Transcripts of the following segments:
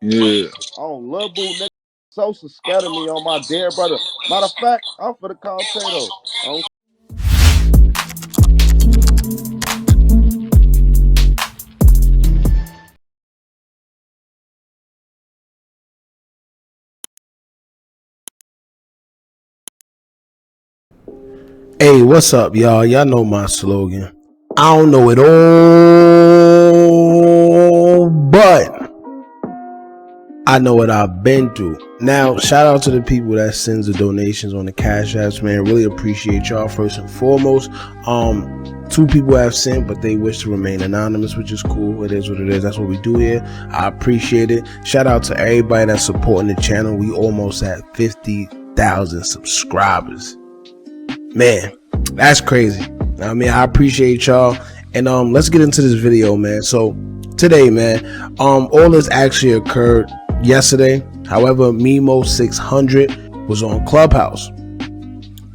Yeah. I don't love boo nigga. Sosa scared of me on my dear brother. Matter of fact, I'm for the call Tadoe. Hey, what's up, y'all? Y'all know my slogan. I don't know it all, but I know what I've been through. Now, shout out to the people that sends the donations on the Cash Apps, man. Really appreciate y'all first and foremost. Two people have sent, but they wish to remain anonymous, which is cool. It is what it is. That's what we do here. I appreciate it. Shout out to everybody that's supporting the channel. We almost at 50,000 subscribers. Man, that's crazy. I mean, I appreciate y'all. And let's get into this video, man. So today, man, all this actually occurred yesterday. However, Memo600 was on Clubhouse.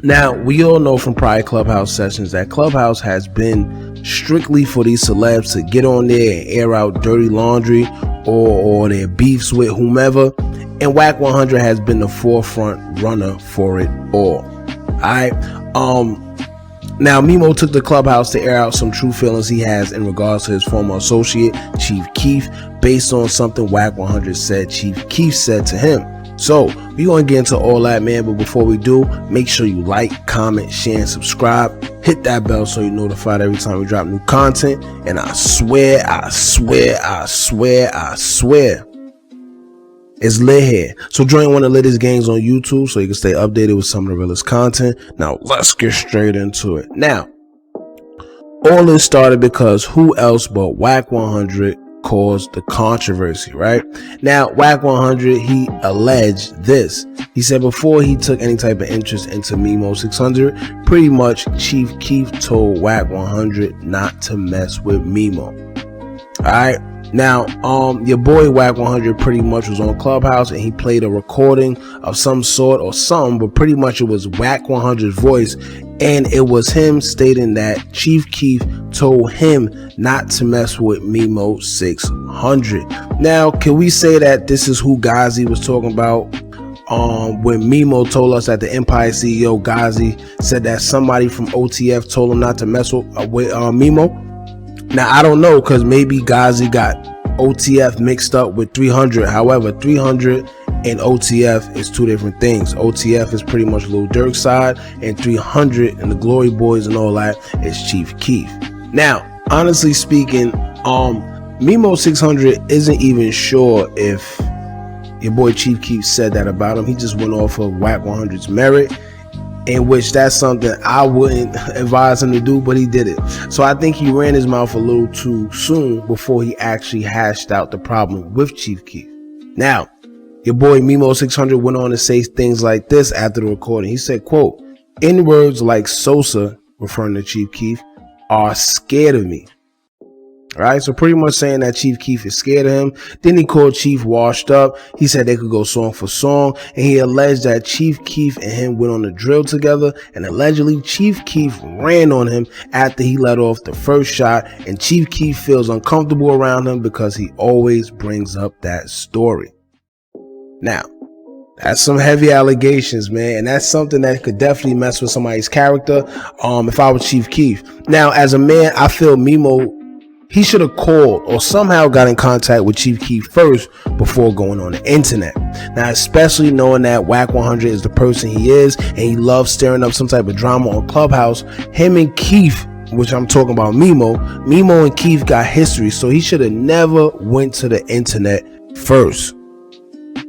Now, we all know from prior Clubhouse sessions that Clubhouse has been strictly for these celebs to get on there and air out dirty laundry or their beefs with whomever. And Wack 100 has been the forefront runner for it all. Alright. Now Memo took the Clubhouse to air out some true feelings he has in regards to his former associate, Chief Keef, based on something Wack 100 said Chief Keef said to him. So we're gonna get into all that, man, but before we do, make sure you like, comment, share, and subscribe. Hit that bell so you're notified every time we drop new content. And I swear, it's lit here. So join one of the latest gangs on YouTube so you can stay updated with some of the realest content. Now let's get straight into it. Now, all this started because who else but Wack 100 caused the controversy, right? Now, Wack 100, he alleged this. He said before he took any type of interest into Memo600, pretty much Chief Keef told Wack 100 not to mess with Memo. Alright. Now, your boy Wack 100 pretty much was on Clubhouse and he played a recording of some sort or something, but pretty much it was Wack 100's voice, and it was him stating that Chief Keef told him not to mess with Memo600. Now, can we say that this is who Ghazi was talking about? When Memo told us that the Empire CEO Ghazi said that somebody from OTF told him not to mess with Memo. Now, I don't know, because maybe Ghazi got OTF mixed up with 300. However, 300 and OTF is two different things. OTF is pretty much Lil Durk's side, and 300 and the Glory Boys and all that is Chief Keef. Now, honestly speaking, Memo600 isn't even sure if your boy Chief Keef said that about him. He just went off of Wack 100's merit, in which that's something I wouldn't advise him to do, but he did it. So I think he ran his mouth a little too soon before he actually hashed out the problem with Chief Keef. Now, your boy Memo600 went on to say things like this after the recording. He said, quote, "N-words like Sosa," referring to Chief Keef, "are scared of me." Alright, so pretty much saying that Chief Keef is scared of him. Then he called Chief washed up. He said they could go song for song, and he alleged that Chief Keef and him went on the drill together, and allegedly Chief Keef ran on him after he let off the first shot, and Chief Keef feels uncomfortable around him because he always brings up that story. Now, that's some heavy allegations, man, and that's something that could definitely mess with somebody's character. If I was Chief Keef. Now, as a man, I feel Memo, he should have called or somehow got in contact with Chief Keef first before going on the internet. Now, especially knowing that Wack 100 is the person he is and he loves stirring up some type of drama on Clubhouse, him and Keef, which I'm talking about Memo and Keef got history, so he should have never went to the internet first.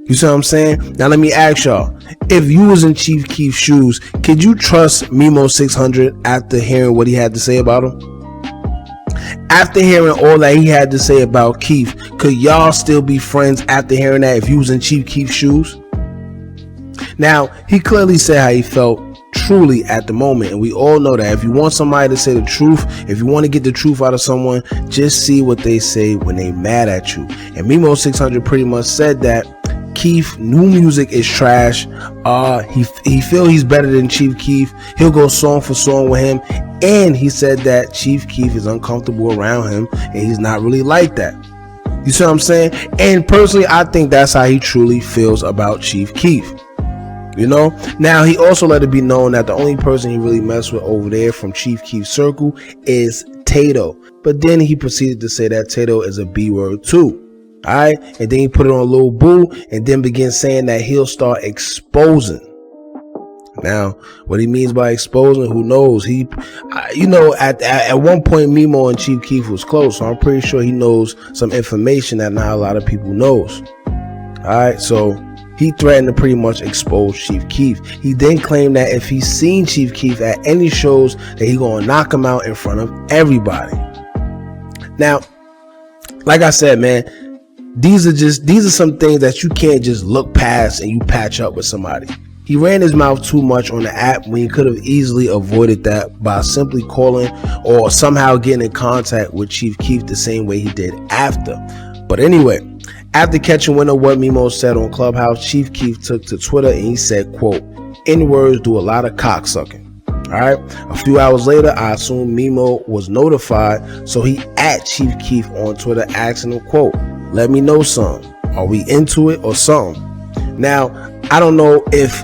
You see what I'm saying? Now let me ask y'all, if you was in Chief Keef's shoes, could you trust Memo600 after hearing what he had to say about him? After hearing all that he had to say about Keef, could y'all still be friends after hearing that if you was in Chief Keef's shoes? Now, he clearly said how he felt truly at the moment, and we all know that if you want somebody to say the truth, if you want to get the truth out of someone, just see what they say when they mad at you. And Memo600 pretty much said that Keef new music is trash. He feel he's better than Chief Keef. He'll go song for song with him, and he said that Chief Keef is uncomfortable around him and he's not really like that. You see what I'm saying? And personally, I think that's how he truly feels about Chief Keef. You know, now he also let it be known that the only person he really messed with over there from Chief Keef's circle is Tadoe. But then he proceeded to say that Tadoe is a B word too. Alright, and then he put it on Lil Boo and then began saying that he'll start exposing. Now, what he means by exposing, who knows? He, you know, at one point, Memo and Chief Keef was close, so I'm pretty sure he knows some information that not a lot of people knows. Alright, so he threatened to pretty much expose Chief Keef. He then claimed that if he's seen Chief Keef at any shows, that he gonna knock him out in front of everybody. Now, like I said, man, these are some things that you can't just look past and you patch up with somebody. He ran his mouth too much on the app when he could have easily avoided that by simply calling or somehow getting in contact with Chief Keef the same way he did after. But anyway, after catching wind of what Memo said on Clubhouse, Chief Keef took to Twitter and he said, quote, "N-words do a lot of cocksucking." Alright, a few hours later, I assume Memo was notified, so he at Chief Keef on Twitter asking him, quote, "Let me know something. Are we into it or something?" Now, I don't know if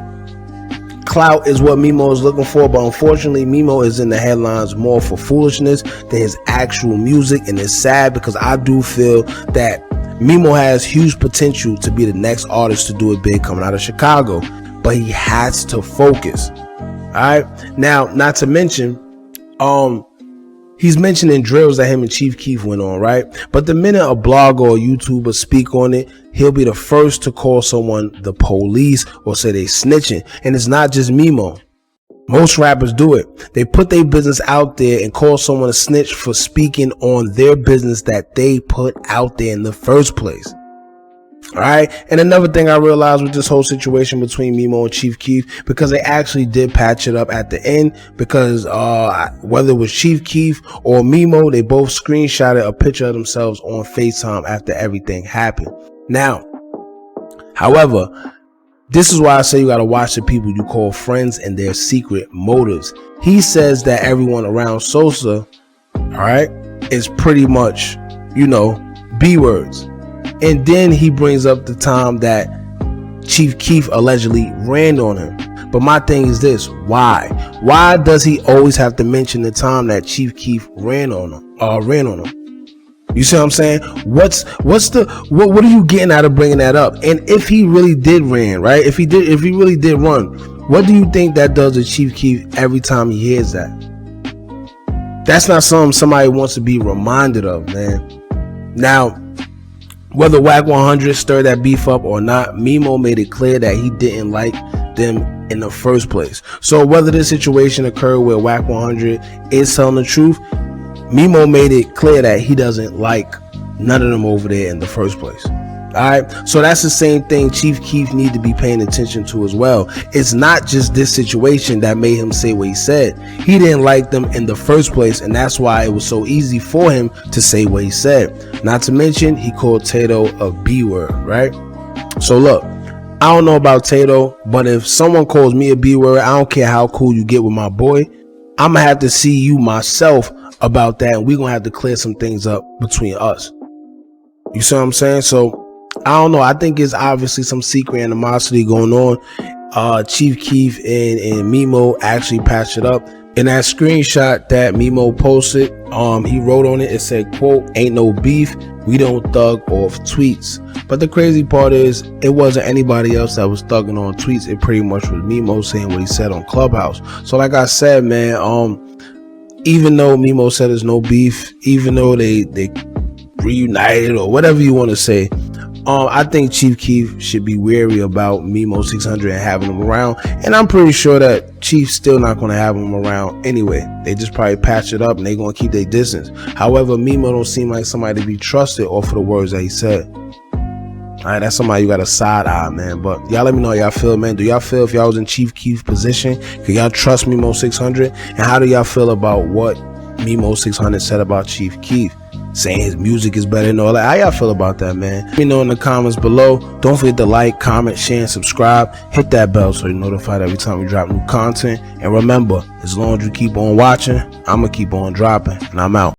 clout is what Memo is looking for, but unfortunately Memo is in the headlines more for foolishness than his actual music, and it's sad because I do feel that Memo has huge potential to be the next artist to do it big coming out of Chicago, but he has to focus. Alright, now not to mention he's mentioning drills that him and Chief Keef went on, right? But the minute a blogger or YouTuber speak on it, he'll be the first to call someone the police or say they snitching. And it's not just Memo. Most rappers do it. They put their business out there and call someone a snitch for speaking on their business that they put out there in the first place. Alright, and another thing I realized with this whole situation between Memo and Chief Keef, because they actually did patch it up at the end, because whether it was Chief Keef or Memo, they both screenshotted a picture of themselves on FaceTime after everything happened. Now, however, this is why I say you gotta watch the people you call friends and their secret motives. He says that everyone around Sosa, alright, is pretty much, you know, B words. And then he brings up the time that Chief Keef allegedly ran on him. But my thing is this: why? Why does he always have to mention the time that Chief Keef ran on him? You see what I'm saying? What are you getting out of bringing that up? And if he really did ran, right? If he really did run, what do you think that does to Chief Keef every time he hears that? That's not something somebody wants to be reminded of, man. Now, whether Wack 100 stirred that beef up or not, Memo made it clear that he didn't like them in the first place. So whether this situation occurred where Wack 100 is telling the truth, Memo made it clear that he doesn't like none of them over there in the first place. Alright, so that's the same thing Chief Keef need to be paying attention to as well. It's not just this situation that made him say what he said. He didn't like them in the first place, and that's why it was so easy for him to say what he said. Not to mention, he called Tadoe a B word, right? So look, I don't know about Tadoe, but if someone calls me a B word, I don't care how cool you get with my boy, I'm gonna have to see you myself about that, and we're gonna have to clear some things up between us. You see what I'm saying? So I don't know. I think it's obviously some secret animosity going on. Chief Keef and Memo actually patched it up. In that screenshot that Memo posted, he wrote on it, it said, quote, "Ain't no beef. We don't thug off tweets." But the crazy part is, it wasn't anybody else that was thugging on tweets. It pretty much was Memo saying what he said on Clubhouse. So like I said, man, even though Memo said there's no beef, even though they reunited or whatever you want to say, I think Chief Keef should be wary about Memo600 and having him around, and I'm pretty sure that Chief's still not going to have him around anyway. They just probably patch it up and they're going to keep their distance. However, Memo don't seem like somebody to be trusted off of the words that he said. Alright, that's somebody you got a side eye, man. But y'all let me know how y'all feel, man. Do y'all feel if y'all was in Chief Keef's position, could y'all trust Memo600? And how do y'all feel about what Memo600 said about Chief Keef, saying his music is better and all that? How y'all feel about that, man? Let me know in the comments below. Don't forget to like, comment, share, and subscribe. Hit that bell so you're notified every time we drop new content. And remember, as long as you keep on watching, I'm gonna keep on dropping, and I'm out.